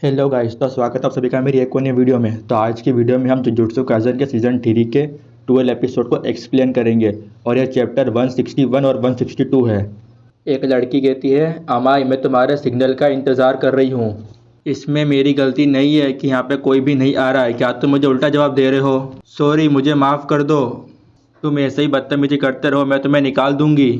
Hello guys, तो स्वागत है आप सभी का मेरी एक और नई वीडियो में। तो आज की वीडियो में हम जुजुत्सु काइसेन के सीज़न 3 के 12 एपिसोड को एक्सप्लेन करेंगे और यह चैप्टर 161 और 162 है। एक लड़की कहती है, अमाई मैं तुम्हारे सिग्नल का इंतज़ार कर रही हूँ। इसमें मेरी गलती नहीं है कि यहाँ पे कोई भी नहीं आ रहा है। क्या तुम मुझे उल्टा जवाब दे रहे हो? सॉरी, मुझे माफ़ कर दो। तुम ऐसे ही बदतमीजी करते रहो, मैं तुम्हें निकाल दूंगी।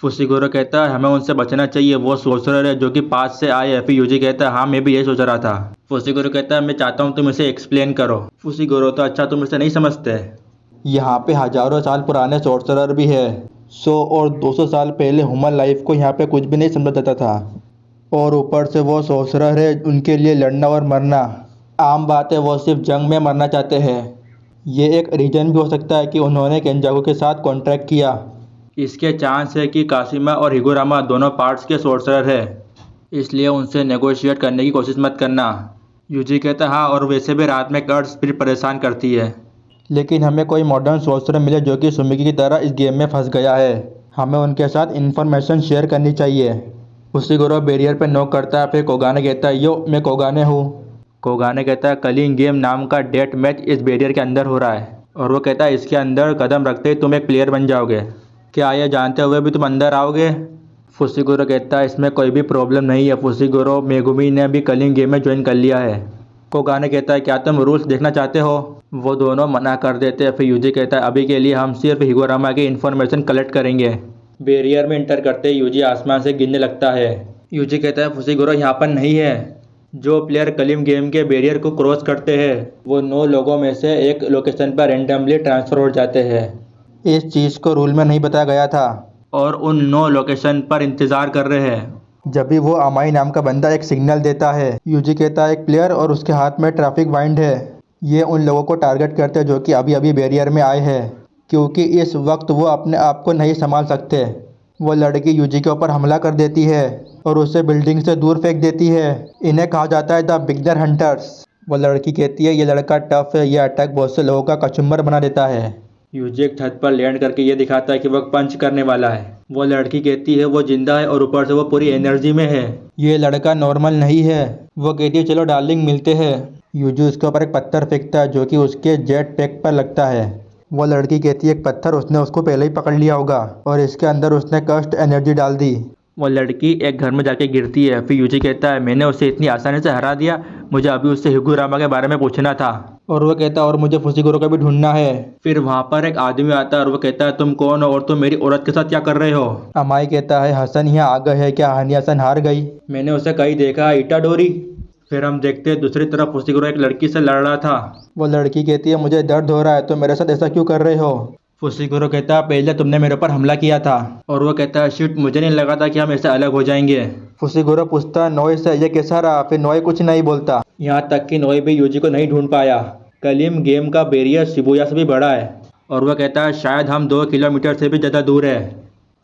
फुसिगुरो कहता है, हमें उनसे बचना चाहिए, वो सोर्सरर है जो कि पास से आए है। फिर यूजी कहता है, हाँ मैं भी यही सोच रहा था। फुसिगुरो कहता है, मैं चाहता हूँ तुम इसे एक्सप्लेन करो। फुसिगुरो, तो अच्छा तुम इसे नहीं समझते। यहाँ पे हजारों साल पुराने सोर्सरर भी है। 100 और 200 साल पहले ह्यूमन लाइफ को यहाँ पे कुछ भी नहीं समझा जाता था, और ऊपर से वो सोर्सरर है, उनके लिए लड़ना और मरना आम बात है। वो सिर्फ जंग में मरना चाहते हैं। ये एक रीजन भी हो सकता है कि उन्होंने केंजाकू के साथ कॉन्ट्रैक्ट किया। इसके चांस है कि काशिमा और हिगुरामा दोनों पार्ट्स के सोर्सरर है, इसलिए उनसे नेगोशिएट करने की कोशिश मत करना। यूजी कहता है, हाँ और वैसे भी रात में कर्ट स्पिरिट परेशान करती है। लेकिन हमें कोई मॉडर्न सोर्सरर मिले जो कि सुमिकी की तरह इस गेम में फंस गया है। हमें उनके साथ इन्फॉर्मेशन शेयर करनी चाहिए। फुसिगुरो बैरियर पर नॉक करता है। फिर कोगाने कहता है, यो मैं कोगाने हूँ। कोगाने कहता है, कलिंग गेम नाम का डेथ मैच इस बैरियर के अंदर हो रहा है, और वो कहता है इसके अंदर कदम रखते ही तुम एक प्लेयर बन जाओगे। क्या ये जानते हुए भी तुम अंदर आओगे? फुसिगुरो कहता है, इसमें कोई भी प्रॉब्लम नहीं है। फुसिगुरो मेगुमी ने भी कलिंग गेम में ज्वाइन कर लिया है। कोगाने कहता है, क्या तुम रूल्स देखना चाहते हो? वो दोनों मना कर देते हैं। फिर यूजी कहता है, अभी के लिए हम सिर्फ हिगुरामा की इन्फॉर्मेशन कलेक्ट करेंगे। बैरियर में इंटर करते यूजी आसमान से गिरने लगता है। यूजी कहता है, फुसिगुरो यहाँ पर नहीं है। जो प्लेयर कलिंग गेम के बैरियर को क्रॉस करते हैं वो 9 लोगों में से एक लोकेशन पर रेंडमली ट्रांसफर हो जाते हैं। इस चीज़ को रूल में नहीं बताया गया था, और उन 9 लोकेशन पर इंतज़ार कर रहे हैं। जब भी वो अमाई नाम का बंदा एक सिग्नल देता है, यूजी कहता है एक प्लेयर और उसके हाथ में ट्रैफिक वाइंड है। ये उन लोगों को टारगेट करते हैं जो कि अभी अभी बैरियर में आए हैं, क्योंकि इस वक्त वो अपने आप को नहीं संभाल सकते। वो लड़की यूजी के ऊपर हमला कर देती है और उसे बिल्डिंग से दूर फेंक देती है। इन्हें कहा जाता है द बिगनर हंटर्स। वो लड़की कहती है, ये लड़का टफ है, ये अटैक बहुत से लोगों का कचुम्बर बना देता है। यूजी एक छत पर लैंड करके ये दिखाता है कि वह पंच करने वाला है। वो लड़की कहती है वो जिंदा है और ऊपर से वो पूरी एनर्जी में है। ये लड़का नॉर्मल नहीं है। वो कहती है, चलो डार्लिंग मिलते हैं। यूजी उसके ऊपर एक पत्थर फेंकता है जो कि उसके जेट पैक पर लगता है। वो लड़की कहती है, एक पत्थर उसने उसको पहले ही पकड़ लिया होगा और इसके अंदर उसने कस्ट एनर्जी डाल दी। वो लड़की एक घर में जाके गिरती है। फिर यूजी कहता है, मैंने उसे इतनी आसानी से हरा दिया, मुझे अभी उससे हिगुरामा के बारे में पूछना था। और वो कहता है, और मुझे फुसिगुरो को भी ढूंढना है। फिर वहाँ पर एक आदमी आता है और वो कहता है, तुम कौन हो और तुम मेरी औरत के साथ क्या कर रहे हो? अमाई कहता है, हसन यहाँ आ गए है, क्या हानि हसन हार गई? मैंने उसे कहीं देखा इटाडोरी। फिर हम देखते हैं दूसरी तरफ फुसिगुरो एक लड़की से लड़ रहा था। वो लड़की कहती है, मुझे दर्द हो रहा है, तो मेरे साथ ऐसा क्यों कर रहे हो? फुसिगुरो कहता है, पहले तुमने मेरे ऊपर हमला किया था। और वो कहता है, शिट, मुझे नहीं लगा था कि हम ऐसे अलग हो जाएंगे। फुसिगुरो पूछता है, नोए से ये कैसा रहा? फिर नोए कुछ नहीं बोलता। यहाँ तक कि नोए भी यूजी को नहीं ढूंढ पाया। कलिम गेम का बैरियर शिबुया से भी बड़ा है। और वह कहता है, शायद हम 2 किलोमीटर से भी ज़्यादा दूर है,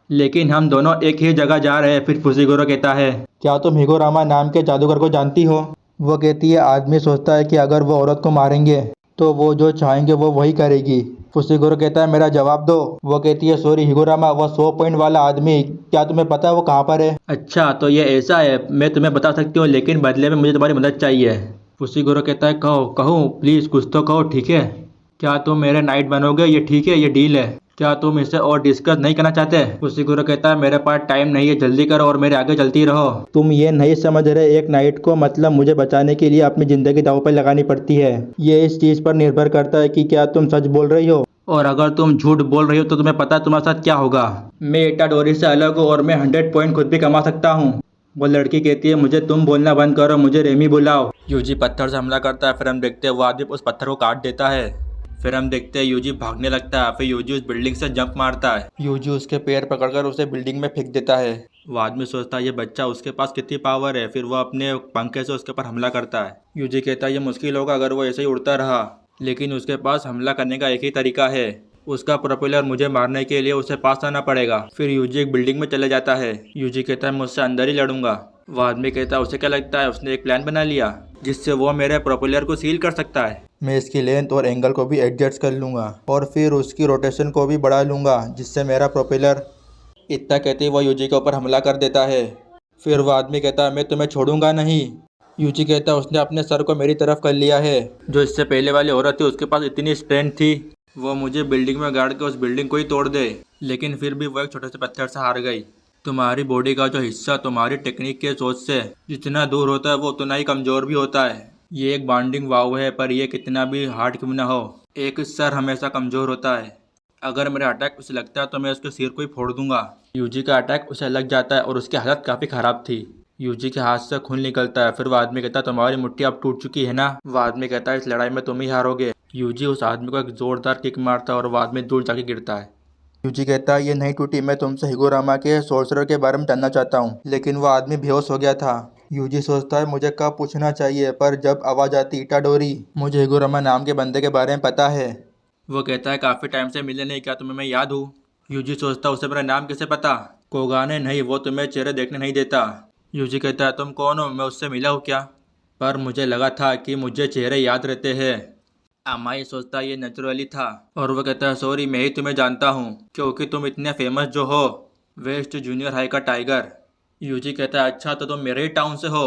लेकिन हम दोनों एक ही जगह जा रहे हैं। फिर फुसिगुरो कहता है, क्या तुम हिगुरामा नाम के जादूगर को जानती हो? वो कहती है, आदमी सोचता है कि अगर वो औरत को मारेंगे तो वो जो चाहेंगे वो वही करेगी। फुसिगुरो कहता है, मेरा जवाब दो। वो कहती है, सॉरी हिगुरामा, वो 100 पॉइंट वाला आदमी, क्या तुम्हें पता है वो कहाँ पर है? अच्छा तो ये ऐसा है, मैं तुम्हें बता सकती हूँ, लेकिन बदले में मुझे तुम्हारी मदद चाहिए। फुसिगुरो कहता है, कहो कहूँ, प्लीज़ कुछ तो कहो, ठीक है? क्या तुम मेरे नाइट बनोगे? ये ठीक है, ये डील है। क्या तुम इसे और डिस्कस नहीं करना चाहते? फुसिगुरो कहता है, मेरे पास टाइम नहीं है, जल्दी करो और मेरे आगे चलती रहो। तुम ये नहीं समझ रहे, एक नाइट को मतलब मुझे बचाने के लिए अपनी ज़िंदगी दांव पर लगानी पड़ती है। ये इस चीज़ पर निर्भर करता है कि क्या तुम सच बोल रही हो, और अगर तुम झूठ बोल रही हो तो तुम्हें पता है तुम्हारे साथ क्या होगा। मैं इटाडोरी से अलग हूँ और मैं 100 पॉइंट खुद भी कमा सकता हूँ। वो लड़की कहती है, मुझे तुम बोलना बंद करो, मुझे रेमी बुलाओ। यूजी पत्थर से हमला करता है। फिर हम देखते हैं वो आदमी उस पत्थर को काट देता है। फिर हम देखते हैं यूजी भागने लगता है। फिर यूजी उस बिल्डिंग से जंप मारता है। यूजी उसके पैर पकड़कर उसे बिल्डिंग में फेंक देता है। वो आदमी सोचता है ये बच्चा, उसके पास कितनी पावर है। फिर वो अपने पंखे से उसके ऊपर हमला करता है। यूजी कहता है, ये मुश्किल होगा अगर वो ऐसे ही उड़ता रहा, लेकिन उसके पास हमला करने का एक ही तरीका है, उसका प्रोपेलर मुझे मारने के लिए उसे पास आना पड़ेगा। फिर यूजी एक बिल्डिंग में चले जाता है। यूजी कहता है, मुझसे अंदर ही लड़ूंगा। वो आदमी कहता है, उसे क्या लगता है, उसने एक प्लान बना लिया जिससे वो मेरे प्रोपेलर को सील कर सकता है। मैं इसकी लेंथ और एंगल को भी एडजस्ट कर लूँगा और फिर उसकी रोटेशन को भी बढ़ा लूँगा जिससे मेरा प्रोपेलर। इतना कहते ही वो यूजी के ऊपर हमला कर देता है। फिर वो आदमी कहता है, मैं तुम्हें छोड़ूंगा नहीं। यूजी कहता है उसने अपने सर को मेरी तरफ कर लिया है। जो इससे पहले वाली औरत थी उसके पास इतनी स्ट्रेंथ थी वो मुझे बिल्डिंग में गाड़ के उस बिल्डिंग को ही तोड़ दे, लेकिन फिर भी वो एक छोटे से पत्थर से हार गई। तुम्हारी बॉडी का जो हिस्सा तुम्हारी टेक्निक के सोच से जितना दूर होता है वो उतना ही कमज़ोर भी होता है। ये एक बॉन्डिंग वाव है, पर यह कितना भी हार्ड क्यों ना हो, एक सर हमेशा कमज़ोर होता है। अगर मेरा अटैक उसे लगता है तो मैं उसके सिर को ही फोड़ दूंगा। यूजी का अटैक उसे लग जाता है और उसकी हालत काफ़ी ख़राब थी। यूजी के हाथ से खून निकलता है। फिर वो आदमी कहता है तुम्हारी मुट्ठी अब टूट चुकी है ना। वो आदमी कहता है इस लड़ाई में तुम ही हारोगे। यूजी उस आदमी को एक ज़ोरदार किक मारता है और वो आदमी दूर जाके गिरता है। यूजी कहता है ये नहीं टूटी, मैं तुमसे हिगोरामा के सोर्सरर के बारे में जानना चाहता हूँ। लेकिन वो आदमी बेहोश हो गया था। यूजी सोचता है मुझे कब पूछना चाहिए, पर जब आवाज़ आती इटाडोरी, मुझे हिगोरामा नाम के बंदे के बारे में पता है। वो कहता है काफ़ी टाइम से मिले नहीं, क्या तुम्हें मैं याद हूँ। यूजी सोचता है उसे मेरा नाम कैसे पता। कोगाने नहीं, वो तुम्हें चेहरे देखने नहीं देता। यूजी कहता है तुम कौन हो, मैं उससे मिला हूँ क्या, पर मुझे लगा था कि मुझे चेहरे याद रहते हैं। अमाई सोचता है ये नेचुरली था और वो कहता है सॉरी मैं ही तुम्हें जानता हूँ क्योंकि तुम इतने फेमस जो हो, वेस्ट जूनियर हाई का टाइगर। यूजी कहता है अच्छा तो तुम मेरे ही टाउन से हो।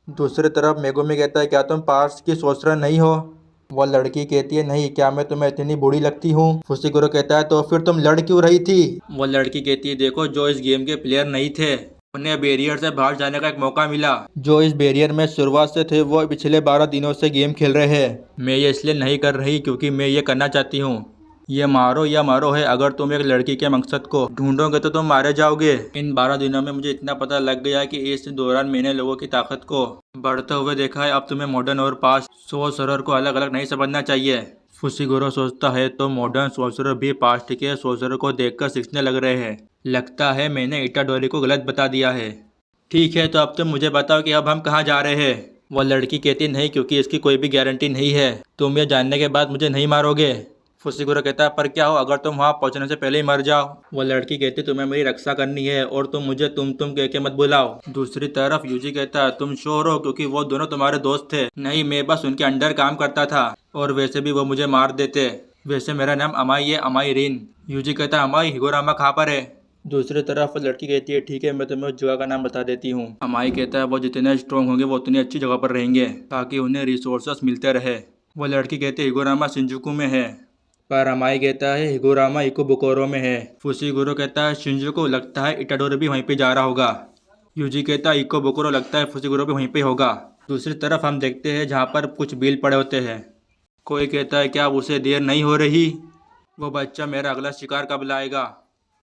दूसरी तरफ मेगुमी कहता है क्या तुम पार्स की सोचरा नहीं हो। वो लड़की कहती है नहीं, क्या मैं तुम्हें इतनी बुरी लगती हूँ। फुसिकुरो कहता है तो फिर तुम लड़ क्यों रही थी। वो लड़की कहती है देखो जो इस गेम के प्लेयर नहीं थे उन्हें बैरियर से बाहर जाने का एक मौका मिला। जो इस बैरियर में शुरुआत से थे वो पिछले 12 दिनों से गेम खेल रहे हैं। मैं ये इसलिए नहीं कर रही क्योंकि मैं ये करना चाहती हूँ। ये मारो या मारो है, अगर तुम एक लड़की के मकसद को ढूंढोगे तो तुम मारे जाओगे। इन 12 दिनों में मुझे इतना पता लग गया कि इस दौरान मैंने लोगों की ताकत को बढ़ते हुए देखा है। अब तुम्हें मॉडर्न और पास्ट सोर्सरर को अलग अलग नहीं समझना चाहिए। फुसिगुरो सोचता है तो मॉडर्न सोर्सरर भी पास्ट के सोर्सरर को देखकर सीखने लग रहे हैं। लगता है मैंने इटाडोरी को गलत बता दिया है। ठीक है तो अब तुम मुझे बताओ कि अब हम कहाँ जा रहे हैं। वो लड़की कहती नहीं क्योंकि इसकी कोई भी गारंटी नहीं है, तुम ये जानने के बाद मुझे नहीं मारोगे। फुसिगुरो कहता है पर क्या हो अगर तुम वहाँ पहुँचने से पहले ही मर जाओ। वो लड़की कहती तुम्हें मेरी रक्षा करनी है और तुम मुझे तुम कह के मत बुलाओ। दूसरी तरफ यूजी कहता है तुम श्योर हो क्योंकि वो दोनों तुम्हारे दोस्त थे। नहीं, मैं बस उनके अंडर काम करता था और वैसे भी वो मुझे मार देते। वैसे मेरा नाम अमाई है, अमाई रिन। यूजी कहता है अमाई हिगोरामा कहाँ पर है। दूसरी तरफ लड़की कहती है ठीक है मैं तुम्हें उस जगह का नाम बता देती हूँ। अमाई कहता है वो जितने स्ट्रॉन्ग होंगे वो उतनी अच्छी जगह पर रहेंगे ताकि उन्हें रिसोर्सेस मिलते रहे। वो लड़की कहती है हिगोरामा शिंजुकू में है, पर अमाई कहता है हिगोरामा इकोबुकोरो में है। फुसिगुरो कहता है शिंजुकू, लगता है इटाडोरी भी वहीं पे जा रहा होगा। यूजी कहता है इकोबुकोरो, लगता है फुसिगुरो भी वहीं पे होगा। दूसरी तरफ हम देखते हैं जहाँ पर कुछ बिल पड़े होते हैं। कोई कहता है क्या उसे देर नहीं हो रही, वो बच्चा मेरा अगला शिकार कब लाएगा।